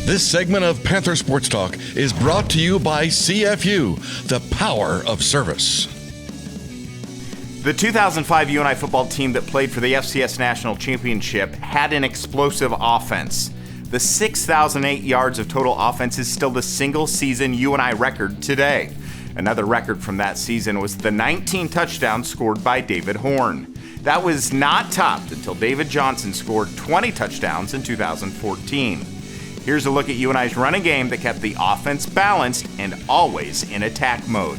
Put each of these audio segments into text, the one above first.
This segment of Panther Sports Talk is brought to you by CFU, the power of service. The 2005 UNI football team that played for the FCS National Championship had an explosive offense. The 6,008 yards of total offense is still the single-season UNI record today. Another record from that season was the 19 touchdowns scored by David Horne. That was not topped until David Johnson scored 20 touchdowns in 2014. Here's a look at UNI's running game that kept the offense balanced and always in attack mode.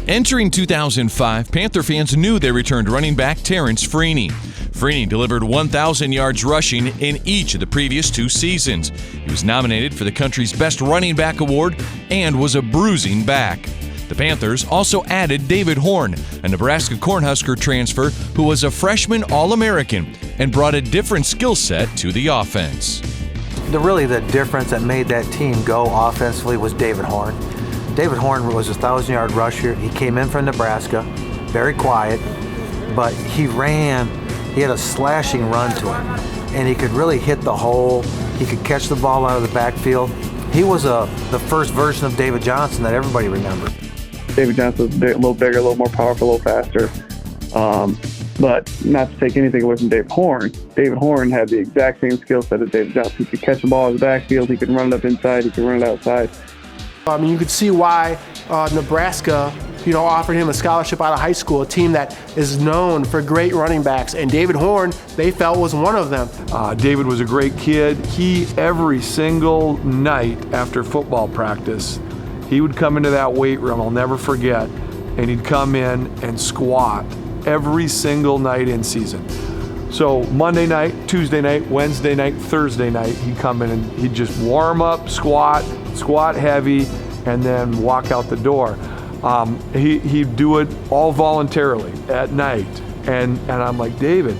Entering 2005, Panther fans knew they returned running back Terrance Freeney. Freeney delivered 1,000 yards rushing in each of the previous 2 seasons. He was nominated for the country's Best Running Back Award and was a bruising back. The Panthers also added David Horne, a Nebraska Cornhusker transfer who was a freshman All-American and brought a different skill set to the offense. The difference that made that team go offensively was David Horne. David Horne was a 1,000-yard rusher. He came in from Nebraska, very quiet, but he ran. He had a slashing run to him, and he could really hit the hole. He could catch the ball out of the backfield. He was the first version of David Johnson that everybody remembered. David Johnson was a little bigger, a little more powerful, a little faster. But not to take anything away from David Horne. David Horne had the exact same skill set as David Johnson. He could catch the ball in the backfield. He could run it up inside. He could run it outside. You could see why Nebraska, offered him a scholarship out of high school, a team that is known for great running backs. And David Horne, they felt, was one of them. David was a great kid. Every single night after football practice, he would come into that weight room, I'll never forget, and he'd come in and squat every single night in season. So Monday night, Tuesday night, Wednesday night, Thursday night, he'd come in and he'd just warm up, squat heavy, and then walk out the door. He'd do it all voluntarily at night. And I'm like, David,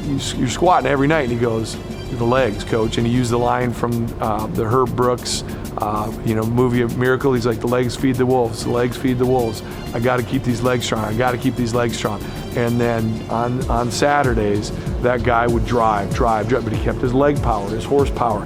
you're squatting every night. And he goes, the legs, coach. And he used the line from the Herb Brooks movie of Miracle. He's like, the legs feed the wolves, the legs feed the wolves. I got to keep these legs strong. I got to keep these legs strong. And then on Saturdays, that guy would drive, but he kept his leg power, his horsepower.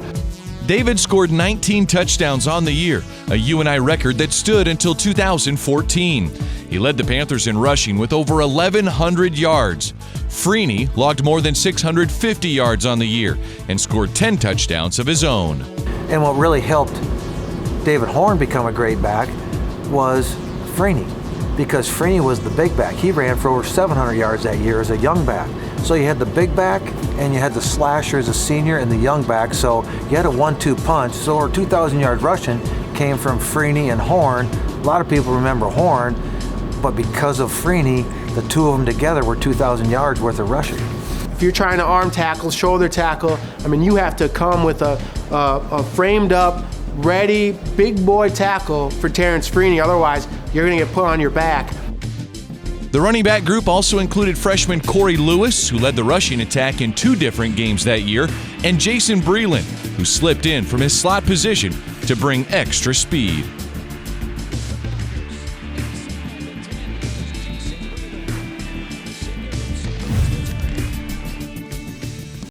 David scored 19 touchdowns on the year, a UNI record that stood until 2014. He led the Panthers in rushing with over 1,100 yards. Freeney logged more than 650 yards on the year and scored 10 touchdowns of his own. And what really helped David Horne become a great back was Freeney, because Freeney was the big back. He ran for over 700 yards that year as a young back. So you had the big back and you had the slasher as a senior and the young back. So you had a 1-2 punch. So over 2,000 yards rushing came from Freeney and Horne. A lot of people remember Horne, but because of Freeney, the two of them together were 2,000 yards worth of rushing. If you're trying to arm tackle, shoulder tackle, you have to come with a framed up, ready, big boy tackle for Terrance Freeney. Otherwise, you're going to get put on your back. The running back group also included freshman Corey Lewis, who led the rushing attack in 2 different games that year, and Jason Breland, who slipped in from his slot position to bring extra speed.